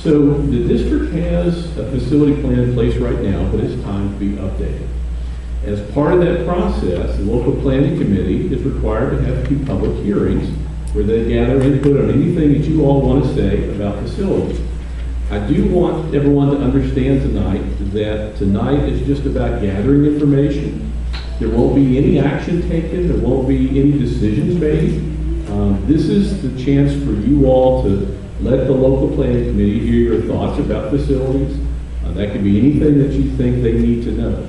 So the district has a facility plan in place right now, but it's time to be updated. As part of that process, the local planning committee is required to have 2 public hearings where they gather input on anything that you all want to say about facilities. I do want everyone to understand tonight that tonight is just about gathering information. There won't be any action taken. There won't be any decisions made. This is the chance for you all to let the local planning committee hear your thoughts about facilities. That could be anything that you think they need to know.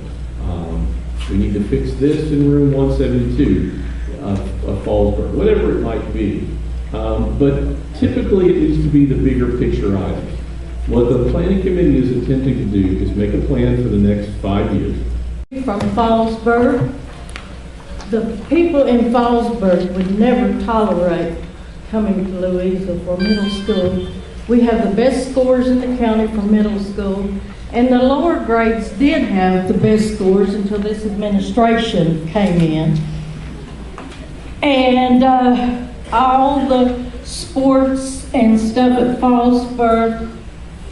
We need to fix this in room 172 of Fallsburg, whatever it might be. But typically it needs to be the bigger picture items. What the planning committee is attempting to do is make a plan for the next 5 years. From Fallsburg, the people in Fallsburg would never tolerate coming to Louisa for middle school. We have the best scores in the county for middle school, and the lower grades did have the best scores until this administration came in. And all the sports and stuff at Fallsburg,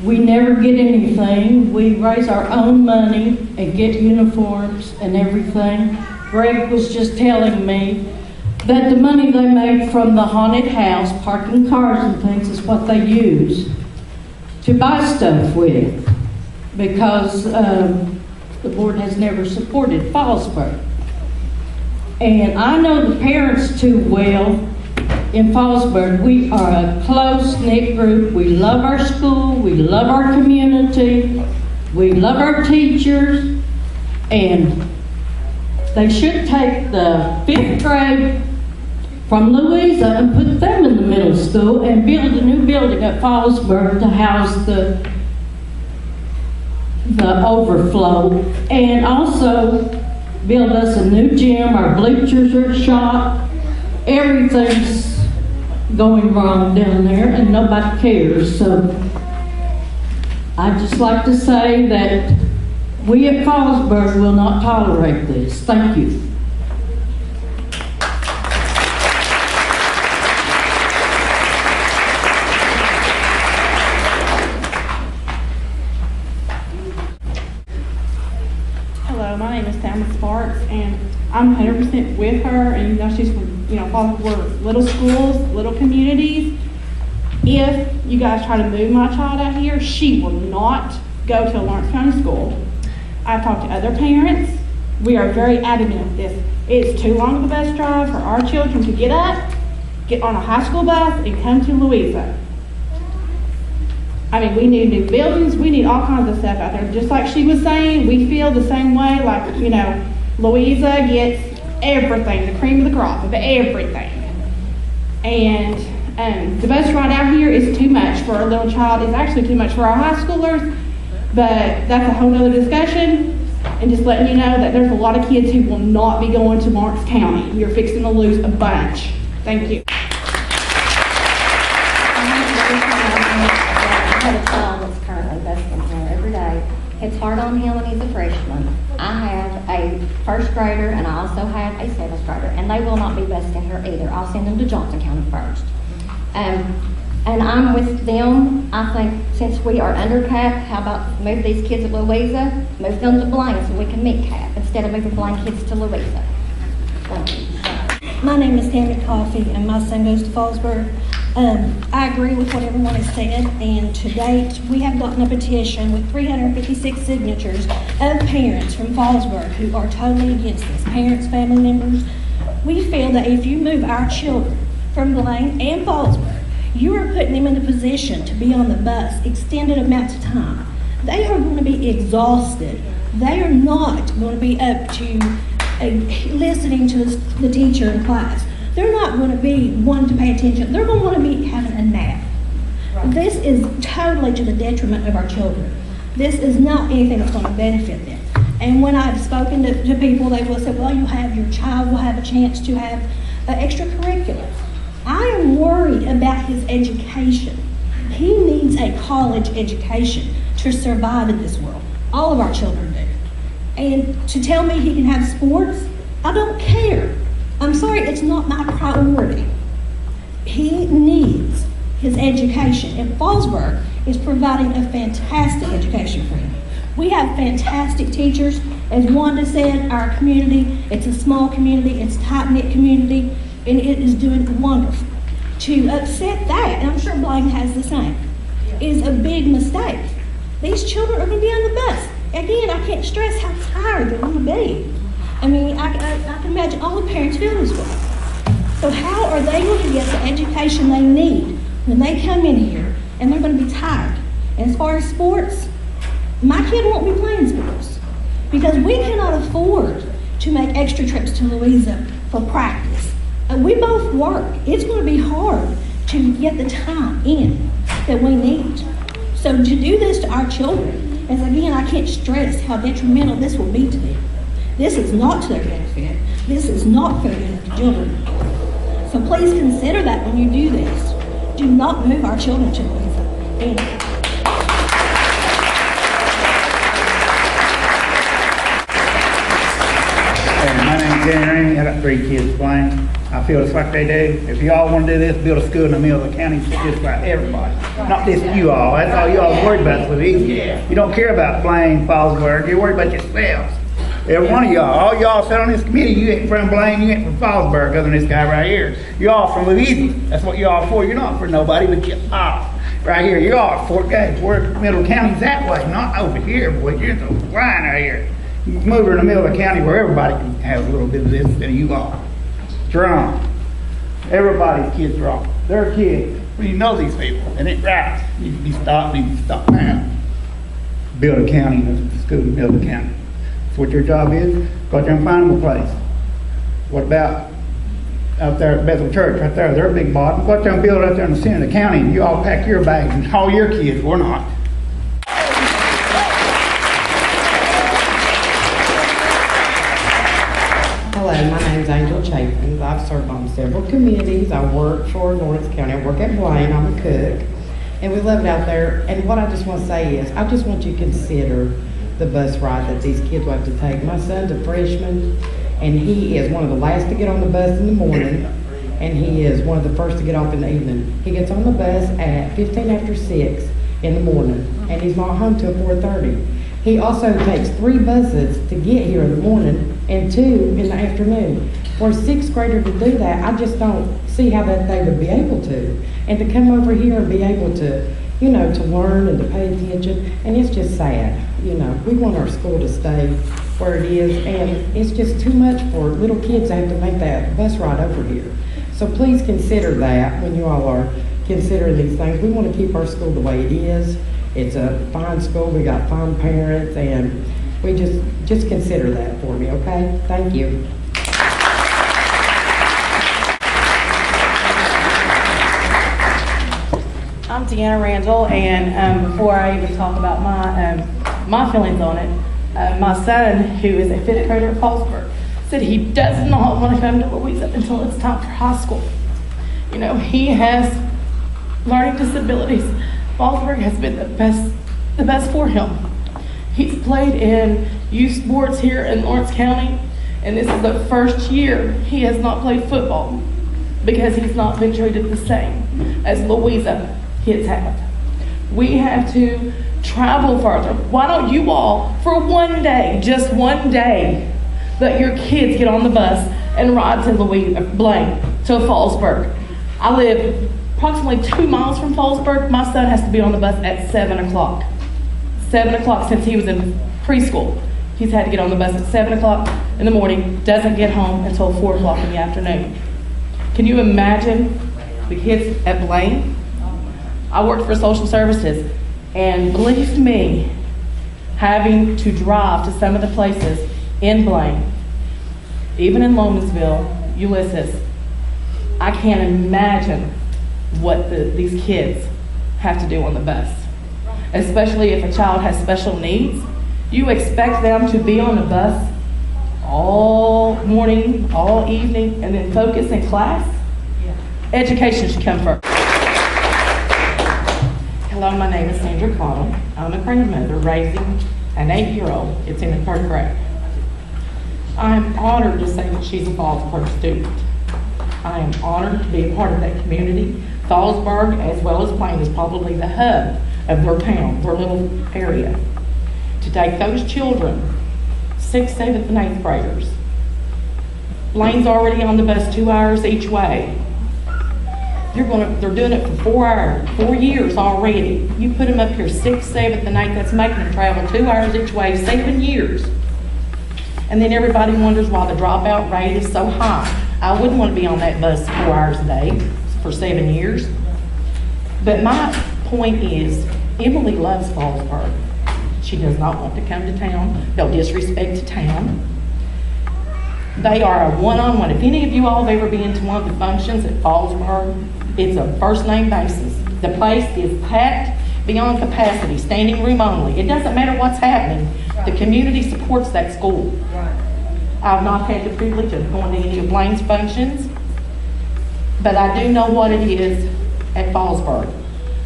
we never get anything. We raise our own money and get uniforms and everything. Greg was just telling me that the money they made from the haunted house, parking cars and things, is what they use to buy stuff with, because the board has never supported Fallsburg. And I know the parents too well in Fallsburg. We are a close-knit group. We love our school, we love our community, we love our teachers, and they should take the 5th grade from Louisa and put them in the middle school and build a new building at Fallsburg to house the overflow, and also build us a new gym. Our bleachers are shot. Everything's going wrong down there and nobody cares. So I'd just like to say that we at Fallsburg will not tolerate this. Thank you. Hello, my name is Tamara Sparks, and I'm 100% with her. And you know, she's from Fallsburg, little schools, little communities. If you guys try to move my child out here, she will not go to a Lawrence County school. I've talked to other parents. We are very adamant of this. It's too long of a bus drive for our children to get up, get on a high school bus, and come to Louisa. I mean, we need new buildings. We need all kinds of stuff out there. Just like she was saying, we feel the same way. Like, you know, Louisa gets everything, the cream of the crop of everything. And the bus ride out here is too much for a little child. It's actually too much for our high schoolers. But that's a whole nother discussion. And just letting you know that there's a lot of kids who will not be going to Lawrence County. You're fixing to lose a bunch. Thank you. I have a child that's currently busting here every day. It's hard on him when he's a freshman. I have a first grader and I also have a 7th grader, and they will not be busting here either. I'll send them to Johnson County first. And I'm with them. I think since we are under cap, how about move these kids at Louisa, move them to Blaine so we can meet cap instead of moving Blaine kids to Louisa. Thank you. My name is Tammy Coffey, and my son goes to Fallsburg. I agree with what everyone has said, and to date, we have gotten a petition with 356 signatures of parents from Fallsburg who are totally against this. Parents, family members. We feel that if you move our children from Blaine and Fallsburg, you are putting them in a position to be on the bus extended amounts of time. They are going to be exhausted. They are not going to be up to listening to the teacher in class. They're not going to be wanting to pay attention. They're going to want to be having a nap. Right. This is totally to the detriment of our children. This is not anything that's going to benefit them. And when I've spoken to people, they will say, well, your child will have a chance to have extracurriculars. I am worried about his education. He needs a college education to survive in this world. All of our children do. And to tell me he can have sports, I don't care. I'm sorry, it's not my priority. He needs his education. And Fallsburg is providing a fantastic education for him. We have fantastic teachers. As Wanda said, our community, it's a small community, it's a tight-knit community, and it is doing wonderful. To upset that, and I'm sure Blaine has the same, is a big mistake. These children are going to be on the bus. Again, I can't stress how tired they're going to be. I mean, I can imagine all the parents feel this way. So how are they going to get the education they need when they come in here and they're going to be tired? And as far as sports, my kid won't be playing sports because we cannot afford to make extra trips to Louisa for practice. We both work. It's going to be hard to get the time in that we need. So to do this to our children, as again, I can't stress how detrimental this will be to them. This is not to their benefit. This is not for the benefit of children. So please consider that when you do this. Do not move our children to Louisa. Thank you. My name's Henry. I got 3 kids, Blaine. I feel just like they do. If y'all want to do this, build a school in the middle of the county, just like everybody. Not just you all. That's all you all worried about with easy. You don't care about Blaine, Fallsburg. You're worried about yourselves. Every one of y'all. All y'all sit on this committee, you ain't from Blaine, you ain't from Fallsburg, other than this guy right here. You all from Louisiana. That's what you all for. You're not for nobody, but you all. Right here, you all Fort Gates. We're middle county's that way, not over here, boy. You're the line right here. You move her in the middle of the county where everybody can have a little bit of this than you are. Strong. Everybody's kids wrong. They're kids. Well, you know these people. And it's right. You need to be stopped. You need to stop now. Build a county, a school in the middle of the county. That's what your job is. Go out there and find them a place. What about out there at Bethel Church right there? They're a big body. Go out there and build out there in the center of the county and you all pack your bags and all your kids. We're not. Hello, my name's Angel Chapin. I've served on several committees. I work for Lawrence County. I work at Blaine. I'm a cook. And we love it out there. And what I just want to say is, I just want you to consider the bus ride that these kids will have to take. My son's a freshman, and he is one of the last to get on the bus in the morning, and he is one of the first to get off in the evening. He gets on the bus at 15 after 6 in the morning, and he's not home till 4:30. He also takes 3 buses to get here in the morning and 2 in the afternoon. For a 6th grader to do that, I just don't see how that they would be able to. And to come over here and be able to, you know, to learn and to pay attention, and it's just sad. You know, we want our school to stay where it is, and it's just too much for little kids to have to make that bus ride over here. So please consider that when you all are considering these things. We want to keep our school the way it is. It's a fine school, we got fine parents, and we just consider that for me, okay? Thank you. I'm Deanna Randall, and before I even talk about my feelings on it, my son, who is a 5th grader at Fallsburg, said he does not want to come to Louisa until it's time for high school. You know, he has learning disabilities. Fallsburg has been the best for him. He's played in youth sports here in Lawrence County, and this is the first year he has not played football because he's not been treated the same as Louisa kids have. We have to travel further. Why don't you all, for one day, just one day, let your kids get on the bus and ride to Blaine, to Fallsburg. I live approximately 2 miles from Fallsburg. My son has to be on the bus at 7 o'clock. 7 o'clock since he was in preschool. He's had to get on the bus at 7 o'clock in the morning, doesn't get home until 4 o'clock in the afternoon. Can you imagine the kids at Blaine? I worked for social services, and believe me, having to drive to some of the places in Blaine, even in Lomansville, Ulysses, I can't imagine what these kids have to do on the bus. Especially if a child has special needs. You expect them to be on the bus all morning, all evening, and then focus in class? Education should come first. Hello, my name is Sandra Cottle. I'm a grandmother raising an 8-year-old. It's in the 3rd grade. I'm honored to say that she's a Fallsburg student. I am honored to be a part of that community. Fallsburg, as well as Blaine, is probably the hub of their town, their little area, to take those children, 6th, 7th, and 8th graders. Blaine's already on the bus 2 hours each way. They're doing it for 4 hours, 4 years already. You put them up here 6th, 7th, and 8th, that's making them travel 2 hours each way, 7 years. And then everybody wonders why the dropout rate is so high. I wouldn't want to be on that bus 4 hours a day for 7 years. But my point is, Emily loves Fallsburg. She does not want to come to town. No disrespect to town. They are a one-on-one. If any of you all have ever been to one of the functions at Fallsburg, it's a first-name basis. The place is packed beyond capacity, standing room only. It doesn't matter what's happening. The community supports that school. I've not had the privilege of going to any of Blaine's functions, but I do know what it is at Fallsburg.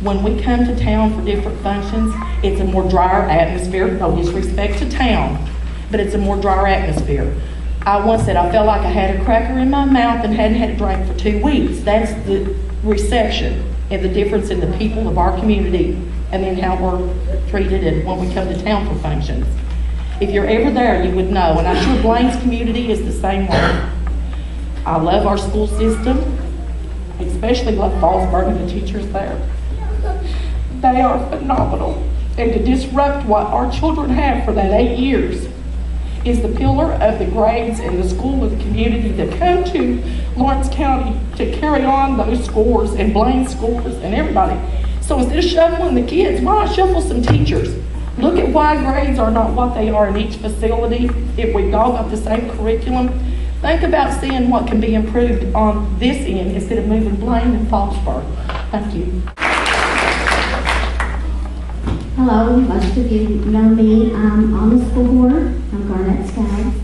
When we come to town for different functions, it's a more drier atmosphere. No disrespect to town, but it's a more drier atmosphere. I once said I felt like I had a cracker in my mouth and hadn't had a drink for 2 weeks. That's the reception and the difference in the people of our community and then how we're treated and when we come to town for functions. If you're ever there, you would know, and I'm sure Blaine's community is the same way. I love our school system, especially love Fallsburg and the teachers there. They are phenomenal. And to disrupt what our children have for that 8 years is the pillar of the grades and the school of the community that come to Lawrence County to carry on those scores and Blaine scores and everybody. So instead of shuffling the kids, why not shuffle some teachers? Look at why grades are not what they are in each facility. If we've all got the same curriculum, think about seeing what can be improved on this end instead of moving Blaine and Fallsburg. Thank you. Hello, most of you know me. I'm on the school board. I'm Garnett Skaggs.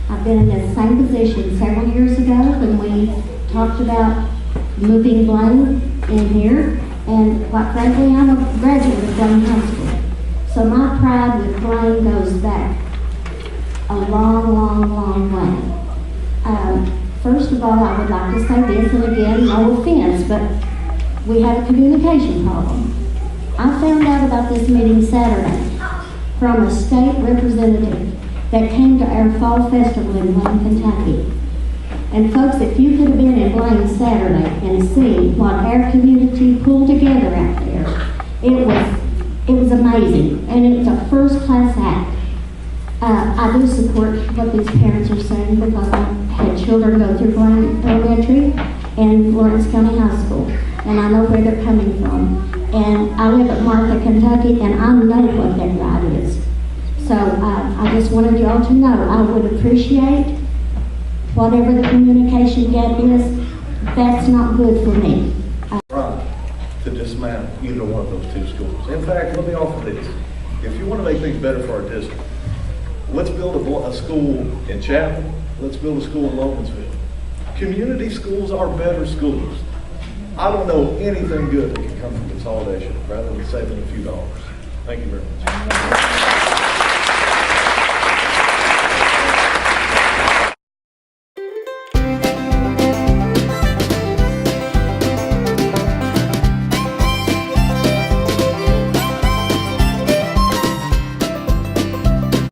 I've been in this same position several years ago when we talked about moving Blaine in here. And quite frankly, I'm a graduate of Blaine High School. So my pride with Blaine goes back a long, long, long way. First of all, I would like to say this, and again, no offense, but we have a communication problem. I found out about this meeting Saturday from a state representative that came to our fall festival in Blaine, Kentucky. And folks, if you could have been in Blaine Saturday and seen what our community pulled together out there, it was amazing, and it was a first-class act. I do support what these parents are saying because I had children go through Blaine Elementary and Lawrence County High School, and I know where they're coming from. And I live at Martha, Kentucky, and I know what that ride is. So I just wanted you all to know I would appreciate whatever the communication gap is. That's not good for me. To dismantle either one of those two schools. In fact, let me offer this. If you want to make things better for our district, let's build a school in Chapel. Let's build a school in Lomansville. Community schools are better schools. I don't know anything good that can come from consolidation rather than saving a few dollars. Thank you very much.